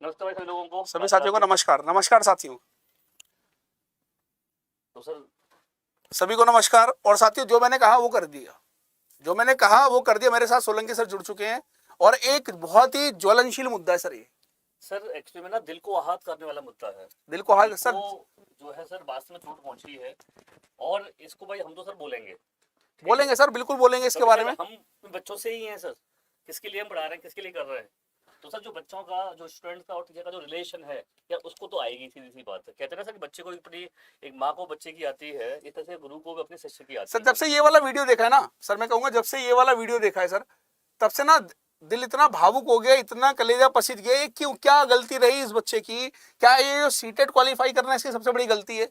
नमस्ते भाई सभी लोगों को। सभी साथियों को नमस्कार। नमस्कार साथियों, तो सर सभी को नमस्कार। और साथियों, जो मैंने कहा वो कर दिया, जो मैंने कहा वो कर दिया। मेरे साथ सोलंकी सर जुड़ चुके हैं और एक बहुत ही ज्वलनशील मुद्दा है सर ये। सर एक्चुअली में ना दिल को आहत करने वाला मुद्दा है। दिल को हाल दिल सर, को जो है सर वास्तव में चोट पहुंची है। और इसको भाई हम तो सर बोलेंगे, ठीक है, बोलेंगे सर, बिल्कुल बोलेंगे इसके क्योंकि बारे सर में। हम बच्चों से ही हैं सर। किसके लिए हम पढ़ा रहे हैं, किसके लिए कर रहे हैं। तो सर जो बच्चों का, जो स्टूडेंट का और टीचर का जो रिलेशन है, या उसको तो आएगी, सीधी सी बात है। कहते हैं ना सर कि बच्चे को अपनी, एक माँ को बच्चे की आती है, इस तरह से गुरु को भी अपने शिष्य की सर आती जब है। से ये वाला वीडियो देखा है ना सर, मैं कहूंगा जब से ये वाला वीडियो देखा है सर, तब से ना दिल इतना भावुक हो गया, इतना कलेजा पसीज गया। ये क्यों, क्या गलती रही इस बच्चे की? क्या ये जो सीटेट क्वालिफाई करना है इसकी सबसे बड़ी गलती है?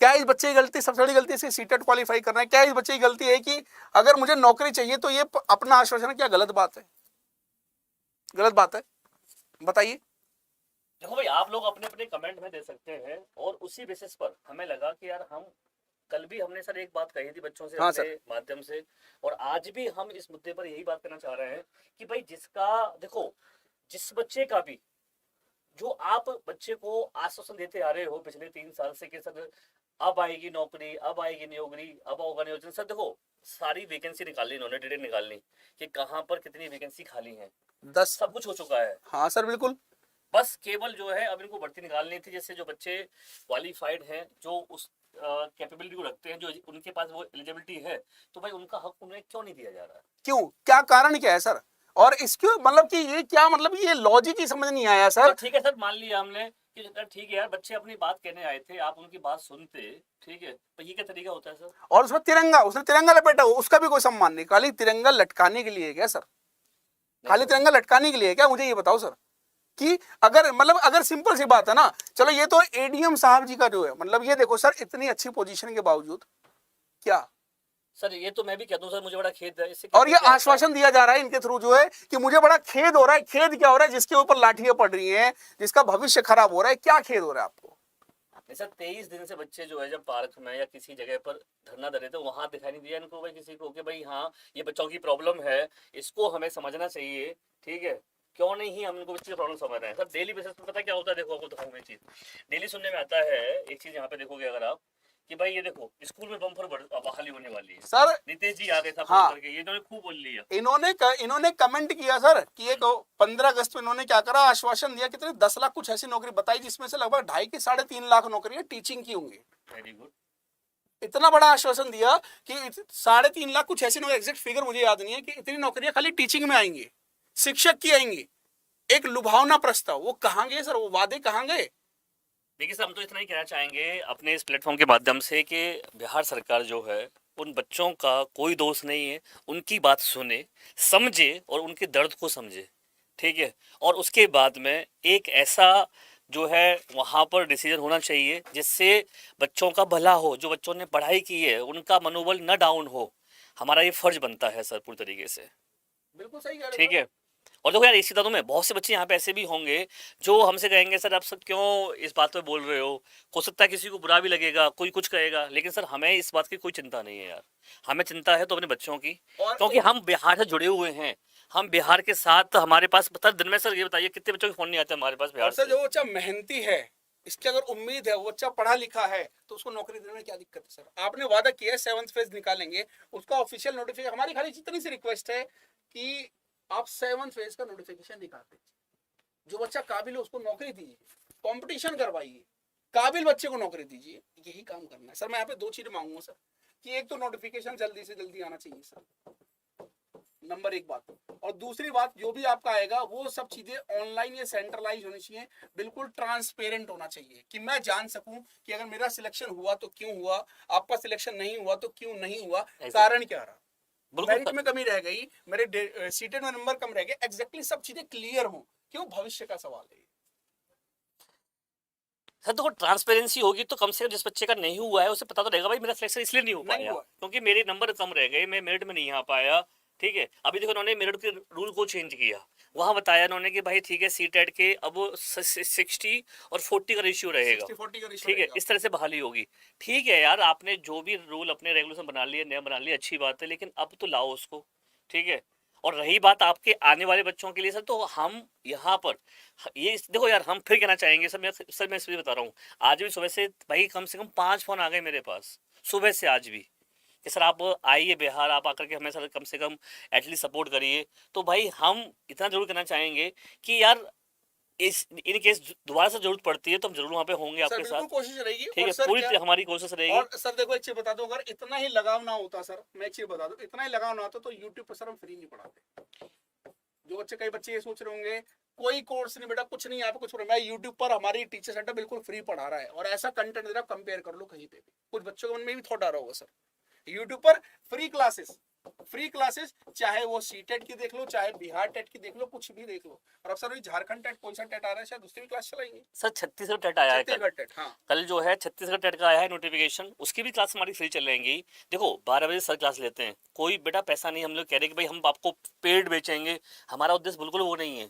क्या इस बच्चे की गलती, सबसे बड़ी गलती इसकी सीटेट क्वालिफाई करना है? क्या इस बच्चे की गलती है कि अगर मुझे नौकरी चाहिए तो ये अपना आश्वासन है? क्या गलत बात है? गलत बात है, बताइए। देखो भाई, आप लोग अपने अपने कमेंट में दे सकते हैं, और उसी बेसिस पर हमें लगा कि यार हम, कल भी हमने सर एक बात कही थी बच्चों से हाँ अपने सर। माध्यम से, और आज भी हम इस मुद्दे पर यही बात करना चाह रहे हैं कि भाई जिसका, देखो, जिस बच्चे का भी, जो आप बच्चे को आश्वासन देते आ रहे हो पिछले 3 साल से कि सर अब आएगी नौकरी, अब आएगी नौकरी, अब होगा नियोजन, सर देखो सारी वैकेंसी निकाली इन्होंने, डिटेल निकालनी कि कहाँ पर कितनी वैकेंसी खाली है, 10। सब कुछ हो चुका है। हाँ सर, बिल्कुल। बस केवल जो है अब इनको भर्ती निकालनी थी, जैसे जो बच्चे क्वालिफाइड हैं, जो उस कैपेबिलिटी को रखते हैं, जो उनके पास वो एलिजिबिलिटी है, तो भाई उनका हक उन्हें क्यों नहीं दिया जा रहा है। क्यों, क्या कारण क्या है सर? और इसके मतलब कि ये क्या, मतलब ये लॉजिक ही समझ नहीं आया तो सर। ठीक है सर, मान लिया हमने कि सर ठीक है यार, बच्चे अपनी बात कहने आए थे, आप उनकी बात सुनते, ठीक है, तो ये क्या तरीका होता है सर? और उसमें तिरंगा, उसने तिरंगा लपेटा हुआ, उसका भी कोई सम्मान नहीं। खाली तिरंगा लटकाने के लिए क्या सर? नहीं खाली सर। तिरंगा लटकाने के लिए क्या? मुझे ये बताओ सर कि अगर मतलब अगर सिंपल सी बात है ना, चलो ये तो एडीएम साहब जी का जो है, मतलब ये देखो सर, इतनी अच्छी पोजीशन के बावजूद क्या, सर ये तो मैं भी कहता हूँ सर, मुझे बड़ा खेद है, इससे और कहते ये हैं क्या होता है। आश्वासन दिया जा रहा है इनके थ्रू जो है कि मुझे बड़ा खेद हो रहा है। खेद क्या हो रहा है? जिसके ऊपर लाठियां पड़ रही हैं, जिसका भविष्य खराब हो रहा है, क्या खेद हो रहा है आपको? नहीं सर, 23 दिन से बच्चे जो है जब पार्क में या किसी जगह पर धरना दे रहे थे, वहां दिखाई नहीं दिया इनको भाई किसी को कि भाई हाँ, ये बच्चों की प्रॉब्लम है, इसको हमें समझना चाहिए, ठीक है। क्यों नहीं हम इनको बच्चे की प्रॉब्लम समझ रहे हैं सर? डेली बेसिस पे पता क्या होता है, देखो आपको दिखाऊंगा एक चीज। डेली सुनने में आता है एक चीज, यहाँ पे देखोगे अगर आप, कि भाई ये देखो स्कूल में बम्पर बहाली होने वाली है, सर नीतीश जी आ गए था फोन हाँ, करके, ये इन्होंने खूब बोल लिया। इन्होंने कमेंट किया सर कि एक 15 अगस्त को इन्होंने क्या करा, आश्वासन दिया कितने 10 लाख कुछ ऐसी नौकरी बताई, जिसमें से लगभग 2.5 की 3.5 लाख नौकरियां टीचिंग की होंगी। Very good. इतना बड़ा आश्वासन दिया कि 3.5 लाख कुछ ऐसी नौकरी, एग्जैक्ट फिगर मुझे याद नहीं है, कि इतनी नौकरियां खाली टीचिंग में आएंगी, शिक्षक की आएंगी। एक लुभावना प्रस्ताव, वो कहां गए सर? वो वादे कहां गए? देखिए सर, हम तो इतना ही कहना चाहेंगे अपने इस प्लेटफॉर्म के माध्यम से कि बिहार सरकार जो है, उन बच्चों का कोई दोष नहीं है, उनकी बात सुने, समझे और उनके दर्द को समझे, ठीक है। और उसके बाद में एक ऐसा जो है वहाँ पर डिसीजन होना चाहिए जिससे बच्चों का भला हो, जो बच्चों ने पढ़ाई की है उनका मनोबल न डाउन हो। हमारा ये फर्ज बनता है सर पूरी तरीके से, बिल्कुल सही कह रहे ठीक हो है। और देखो यार, इसी तरह में बहुत से बच्चे यहाँ पे ऐसे भी होंगे जो हमसे कहेंगे सर आप सब क्यों इस बात पे बोल रहे हो सकता है किसी को बुरा भी लगेगा, कोई कुछ कहेगा, लेकिन सर हमें इस बात की कोई चिंता नहीं है यार। हमें चिंता है तो अपने बच्चों की, सर। और क्योंकि हम बिहार से जुड़े हुए हैं। हम बिहार के साथ, हमारे पास पता दिन में सर ये बताइए कितने बच्चों के फोन नहीं आते हमारे पास और बिहार सर, से। जो बच्चा मेहनती है, इसकी अगर उम्मीद है, वो बच्चा पढ़ा लिखा है, तो उसको नौकरी देने में क्या दिक्कत है सर? आपने वादा किया है 7th फेज निकालेंगे, उसका ऑफिशियल नोटिफिकेशन, हमारी खाली इतनी सी रिक्वेस्ट है कि आप 7th फेज का नोटिफिकेशन निकाल दीजिए। जो बच्चा काबिल है उसको नौकरी दीजिए, कंपटीशन करवाइए, काबिल बच्चे को नौकरी दीजिए। यही काम करना है सर। मैं यहाँ पे 2 चीजें मांगूंगा सर, कि एक तो नोटिफिकेशन जल्दी से जल्दी आना चाहिए सर, नंबर 1 बात। और दूसरी बात, जो भी आपका आएगा वो सब चीजें ऑनलाइन या सेंट्रलाइज होनी चाहिए, बिल्कुल ट्रांसपेरेंट होना चाहिए, कि मैं जान सकूं कि अगर मेरा सिलेक्शन हुआ तो क्यों हुआ, आपका सिलेक्शन नहीं हुआ तो क्यों नहीं हुआ, कारण क्या रहा, बिल्कुल मेरिट सर। में कमी रह गई, मेरे सीटेड में नंबर कम रह गए, एग्जैक्टली सब चीजें क्लियर हो। क्यों? भविष्य का सवाल है। सर देखो, ट्रांसपेरेंसी होगी तो कम से कम जिस बच्चे का नहीं हुआ है उसे पता तो रहेगा भाई मेरा सिलेक्शन इसलिए नहीं हो नहीं पाया हुआ। क्योंकि मेरे नंबर कम रह गए, मैं मेरिट में नहीं आ पाया, ठीक है। अभी देखो उन्होंने मेरिट के रूल को चेंज किया, वहां बताया उन्होंने कि भाई ठीक है, सी टेट के अब 60 और 40 का रेशियो रहेगा, 60-40 का रेशियो ठीक है, रहेगा। इस तरह से बहाली होगी। ठीक है यार, आपने जो भी रूल अपने रेगुलेशन बना लिए, नया बना लिए, अच्छी बात है, लेकिन अब तो लाओ उसको, ठीक है। और रही बात आपके आने वाले बच्चों के लिए सर, तो हम यहाँ पर ये देखो यार, हम फिर कहना चाहेंगे सर मैं इसलिए बता रहा हूँ, आज भी सुबह से भाई कम से कम 5 फोन आ गए मेरे पास सुबह से आज भी, कि सर आप आइए बिहार, आप आकर के हमें सर कम से कम एटलीस्ट सपोर्ट करिए। तो भाई हम इतना जरूर कहना चाहेंगे कि यार इस इन केस दोबारा से जरूरत पड़ती है तो हम जरूर वहाँ पे होंगे सर आपके बिल्कुल साथ। कोशिश रहेगी। ठीक और है, सर पूरी क्या, हमारी कोशिश रहेगी। और सर देखो एक चीज बता दूं, अगर इतना ही लगाव ना होता सर, मैं एक चीज बता दूं, इतना ही लगाव ना होता तो यूट्यूब पर सर हम फ्री नहीं पढ़ाते। जो बच्चे, कई बच्चे ये सोच रहे होंगे कोई कोर्स नहीं बेटा, कुछ नहीं, यहाँ पे कुछ नहीं, मैं यूट्यूब पर हमारी टीचर सेंटर बिल्कुल फ्री पढ़ा रहा है और ऐसा कंटेंट दे रहा है, कंपेयर कर लो कहीं पे भी। कुछ बच्चों के मन में भी थॉट आ रहा होगा सर, यूट्यूब पर फ्री क्लासेस, चाहे वो सीटेट की देख लो, चाहे बिहार टेट की देख लो, कुछ भी देख लो। और अब सर झारखंड टेट, कौन सा टेट आ रहा है, शायद उसकी भी क्लास चलाएंगे सर छत्तीसगढ़ टेट आया है कल। छत्तीसगढ़ टेट, हाँ। कल जो है छत्तीसगढ़ टेट का आया है नोटिफिकेशन, उसकी भी क्लास हमारी फ्री चलेंगी। देखो 12 बजे सर क्लास लेते हैं, कोई बेटा पैसा नहीं हम लोग कह रहे कि भाई हम आपको पेड बेचेंगे, हमारा उद्देश्य बिल्कुल वो नहीं है।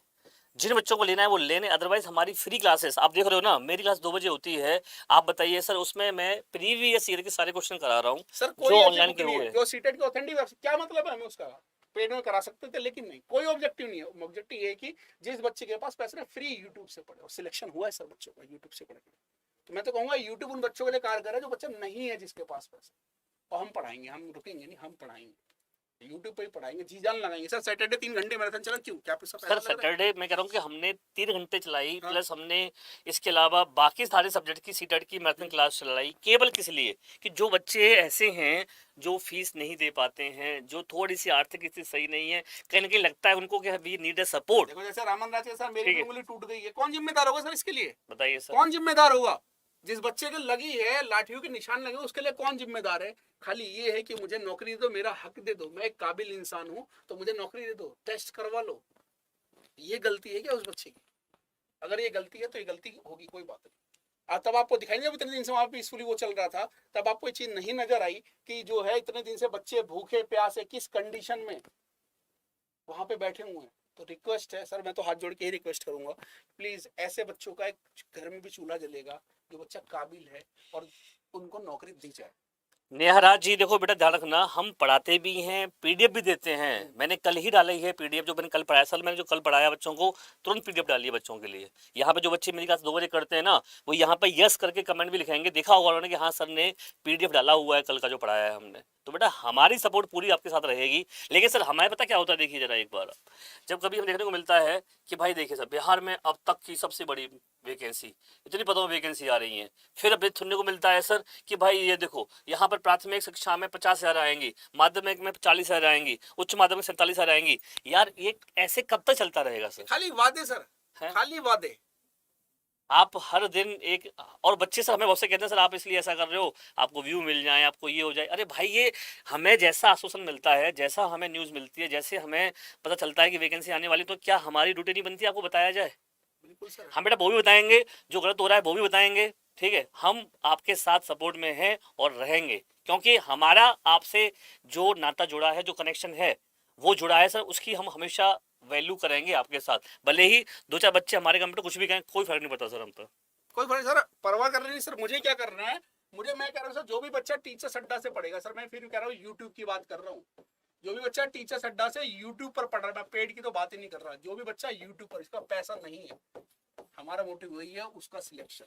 जिन बच्चों को लेना है वो लेने, अदरवाइज हमारी फ्री क्लासेस आप देख रहे हो ना, मेरी क्लास 2 बजे होती है। आप बताइए सर, उसमें मैं प्रीवियस ईयर के सारे क्वेश्चन करा रहा हूँ सर जो कोई ऐसी ऑनलाइन बुक के नहीं हुए है हैं। जो सीटेट की ऑथेंटिक वेबसाइट, क्या मतलब है हमें उसका, पेड में करा सकते थे लेकिन नहीं, कोई ऑब्जेक्टिव नहीं है। ऑब्जेक्टिव ये है कि जिस बच्चे के पास पैसे, फ्री यूट्यूब से पढ़े, और सिलेक्शन हुआ है सर बच्चों का यूट्यूब से पढ़े। तो मैं तो कहूंगा यूट्यूब उन बच्चों के लिए कारगर है जो बच्चा नहीं है जिसके पास पैसा, और हम पढ़ाएंगे, हम रुकेंगे नहीं, हम पढ़ाएंगे यूट्यूब पे ही पढ़ाएंगे, जी जान लगाएंगे। सर सैटरडे 3 घंटे मैराथन चला, क्यों, क्या पैसा सर लग रहा है? सैटरडे मैं कह रहा हूँ कि हमने 3 घंटे चलाई, हाँ। प्लस हमने इसके अलावा बाकी सारे सब्जेक्ट की सीटेट की मैराथन क्लास चलाई, केवल किस लिए कि जो बच्चे ऐसे हैं जो फीस नहीं दे पाते हैं, जो थोड़ी सी आर्थिक स्थिति सही नहीं है, कहीं ना कहीं लगता है उनको कि वी नीड अ सपोर्ट। देखो जैसे रामन राज के सर, मेरी ठीक भी है, उंगली टूट गई है, कौन जिम्मेदार होगा सर इसके लिए? बताइए सर। कौन जिम्मेदार होगा? जिस बच्चे के लगी है, लाठियों के निशान लगे, उसके लिए कौन जिम्मेदार है? खाली ये है कि मुझे नौकरी दे दो, मेरा हक दे दो, मैं एक काबिल इंसान हूं तो मुझे नौकरी दे दो, टेस्ट करवा लो। ये गलती है क्या उस बच्चे की? अगर ये गलती है तो ये गलती होगी, कोई बात नहीं। तब आपको दिखाई नहीं, जब इतने दिन से वहां पीसफुली वो चल रहा था, तब आपको ये चीज नहीं नजर आई कि जो है इतने दिन से बच्चे भूखे प्यासे किस कंडीशन में वहां पे बैठे हुए हैं। तो रिक्वेस्ट है सर, मैं तो हाथ जोड़ के ही रिक्वेस्ट करूंगा, प्लीज ऐसे बच्चों का एक घर में भी चूल्हा जलेगा जो बच्चा काबिल है, और उनको नौकरी दी जाए। नेहराज जी देखो बेटा, ध्यान रखना, हम पढ़ाते भी हैं, पीडीएफ भी देते हैं। मैंने कल ही डाली है पीडीएफ, जो मैंने कल पढ़ाया, सर मैंने जो कल पढ़ाया बच्चों को तुरंत पीडीएफ डाली है बच्चों के लिए। यहाँ पे जो बच्चे मेरी क्लास 2 बजे करते हैं ना, वो यहाँ पे यस करके कमेंट भी लिखेंगे, देखा होगा उन्होंने कि हाँ सर ने पीडीएफ डाला हुआ है कल का जो पढ़ाया है हमने। तो बेटा हमारी सपोर्ट पूरी आपके साथ रहेगी। लेकिन सर हमारे पता क्या होता है, देखिए जरा एक बार, जब कभी हम देखने को मिलता है कि भाई देखिए सर बिहार में अब तक की सबसे बड़ी वैकेंसी, इतनी पदों में वैकेंसी आ रही है, फिर अब सुनने को मिलता है सर कि भाई ये देखो यहाँ पर प्राथमिक शिक्षा में 50,000 आएंगी, माध्यमिक में 40,000 आएंगी, उच्च माध्यमिक 47,000 आएंगी। यार ये ऐसे कब तक चलता रहेगा सर? खाली वादे सर, है? खाली वादे। आप हर दिन एक, और बच्चे सर हमें बहुत से कहते हैं सर आप इसलिए ऐसा कर रहे हो, आपको व्यू मिल जाए, आपको ये हो जाए। अरे भाई ये हमें जैसा आश्वासन मिलता है, जैसा हमें न्यूज़ मिलती है, जैसे हमें पता चलता है कि वैकेंसी आने वाली, तो क्या हमारी ड्यूटी नहीं बनती आपको बताया जाए? बिल्कुल सर। हम बेटा वो भी बताएंगे, जो गलत हो रहा है वो भी बताएंगे। ठीक है, हम आपके साथ सपोर्ट में हैं और रहेंगे, क्योंकि हमारा आपसे जो नाता जुड़ा है, जो कनेक्शन है वो जुड़ा है सर, उसकी हम हमेशा वैल्यू करेंगे आपके साथ। भले ही 2-4 बच्चे हमारे काम पे कुछ भी कहें, कोई फर्क नहीं पड़ता सर हम पर। कोई फर्क सर, परवाह कर रहे नहीं सर, मुझे क्या करना है, मैं कह रहा हूँ सर, जो भी बच्चा टीचर अड्डा से पढ़ेगा सर, मैं फिर कह रहा हूँ यूट्यूब की बात कर रहा हूँ, जो भी बच्चा टीचर अड्डा से यूट्यूब पर पढ़ रहा है, मैं पेड की तो बात ही नहीं कर रहा, जो भी बच्चा यूट्यूब पर, इसका पैसा नहीं है, हमारा मोटिव वही है, उसका सिलेक्शन,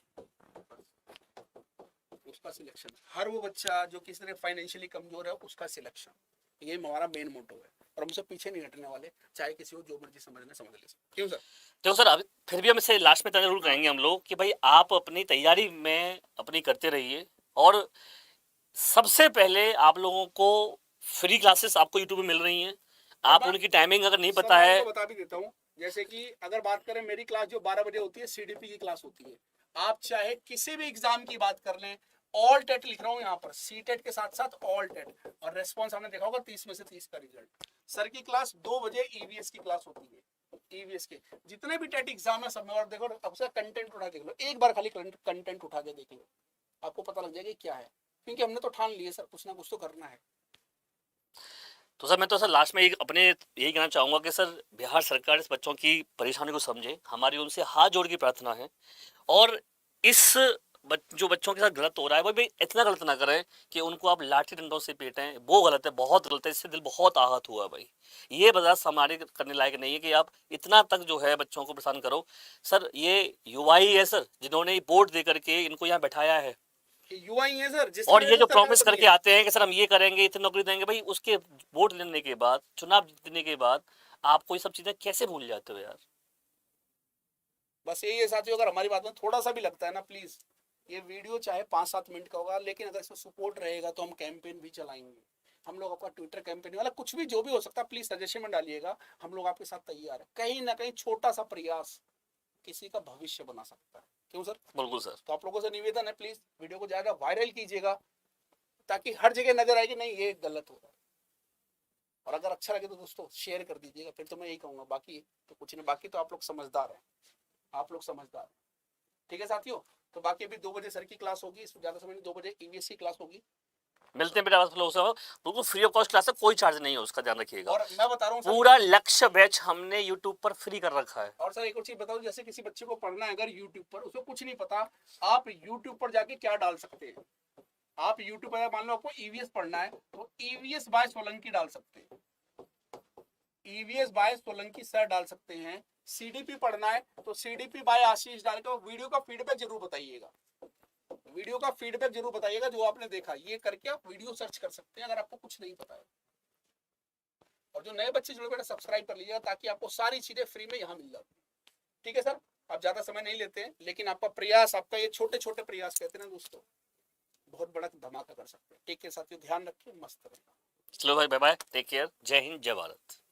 उसका सिलेक्शन। हर वो बच्चा जो किसी तरह फाइनेंशियली कमजोर है, उसका सिलेक्शन, ये हमारा मेन मोटिव है, और हमसे पीछे नहीं हटने वाले, चाहे किसी को जो मर्जी समझना समझ ले। क्यों सर? तो सर अभी फिर भी हम इसे लास्ट में इतना जरूर कहेंगे हम लोग कि भाई आप अपनी तैयारी में अपनी करते रहिए, और सबसे पहले आप लोगों को फ्री क्लासेस आपको यूट्यूब पे मिल रही हैं। आप उनकी टाइमिंग अगर नहीं पता है, बता भी देता हूँ, जैसे कि अगर बात करें, मेरी क्लास जो 12 बजे होती है, सीडीपी की क्लास होती है। आप चाहे किसी भी एग्जाम की बात कर लें, ऑल टेट लिख रहा हूँ यहाँ पर, सी टेट के साथ साथ ऑल टेट, और रेस्पॉन्स आपने देखा होगा 30 में से 30 का रिजल्ट। सर की क्लास 2 बजे ईवीएस की क्लास होती है, ईवीएस के जितने भी टेट एग्जाम है सब में, और देखो अब से कंटेंट उठा के देख लो, एक बार खाली कंटेंट उठा के देख लो, आपको पता लग जाएगा क्या है, क्योंकि हमने तो ठान लिए सर कुछ ना कुछ तो करना है। तो सर मैं तो सर लास्ट में अपने यही कहना चाहूँगा कि सर बिहार सरकार इस बच्चों की परेशानी को समझे, हमारी उनसे हाथ जोड़ की प्रार्थना है, और इस जो बच्चों के साथ गलत हो रहा है वो भी इतना गलत ना करें कि उनको आप लाठी डंडों से पीटें, वो गलत है, बहुत गलत है, इससे दिल बहुत आहत हुआ भाई। ये बर्दाश्त हमारे करने लायक नहीं है कि आप इतना तक जो है बच्चों को परेशान करो। सर ये युवा ही है सर जिन्होंने वोट दे करके इनको यहाँ बैठाया है, युवा ही है सर, जिसकी और वजह ये से जो सरकार प्रॉमिस बनी करके है। आते हैं कि सर हम ये करेंगे, इतनी नौकरी देंगे, भाई उसके वोट लेने के बाद, चुनाव जीतने के बाद आपको ये सब चीजें कैसे भूल जाते हो यार। बस यही है साथियों, अगर हमारी बात में थोड़ा सा भी लगता है ना, प्लीज ये वीडियो चाहे 5-7 मिनट का होगा, लेकिन अगर इसमें सपोर्ट रहेगा तो हम कैंपेन भी चलाएंगे। हम लोग आपका ट्विटर कैंपेन वाला कुछ भी जो भी हो सकता है, प्लीज सजेशन में डालिएगा, हम लोग आपके साथ तैयार है। कहीं ना कहीं छोटा सा प्रयास किसी का भविष्य बना सकता है, क्यों सर? बिल्कुल सर। तो आप लोगों से निवेदन है, प्लीज वीडियो को ज्यादा वायरल कीजिएगा, ताकि हर जगह नजर आए कि नहीं ये गलत हो रहा है। और अगर अच्छा लगे तो दोस्तों शेयर कर दीजिएगा, फिर तो मैं यही कहूंगा, बाकी तो कुछ नहीं, बाकी तो आप लोग समझदार हैं, आप लोग समझदार हैं। ठीक है साथियों, तो बाकी अभी 2 बजे सर की क्लास होगी, इसमें ज्यादा समय नहीं, 2 बजे ईवीएस की क्लास होगी। मिलते हैं बेटा आप लोगों से, बिल्कुल फ्री ऑफ कॉस्ट क्लास है, कोई चार्ज नहीं है उसका, ध्यान रखिएगा। और मैं बता रहा हूँ सर, पूरा लक्ष्य बैच हमने यूट्यूब पर फ्री कर रखा है। और सर एक और चीज बताओ, जैसे किसी बच्चे को पढ़ना है अगर यूट्यूब पर, उसको कुछ नहीं पता, आप यूट्यूब पर जाके क्या डाल सकते हैं, आप यूट्यूब पर मान लो आपको ईवीएस पढ़ना है तो ईवीएस बाय सोलंकी डाल सकते हैं, ईवीएस बाय सोलंकी सर डाल सकते हैं। सीडीपी पढ़ना है तो सीडीपी बाय आशीष डाल के वीडियो का फीडबैक जरूर बताइएगा, वीडियो का फीडबैक जरूर बताइएगा जो आपने देखा, ये करके आप वीडियो सर्च कर सकते हैं अगर आपको कुछ नहीं पता है। और जो नए बच्चे जुड़े बेटा सब्सक्राइब कर लीजिएगा, ताकि आपको सारी चीजें फ्री में यहाँ मिल जाती है। ठीक है सर, आप ज्यादा समय नहीं लेते हैं, लेकिन आपका प्रयास, आपका ये छोटे छोटे प्रयास कहते हैं ना दोस्तों, बहुत बड़ा धमाका कर सकते हैं। ठीक है साथियों, ध्यान रखिए, मस्त रहेगा। चलो भाई, बाय बाय, टेक केयर, जय हिंद, जय भारत।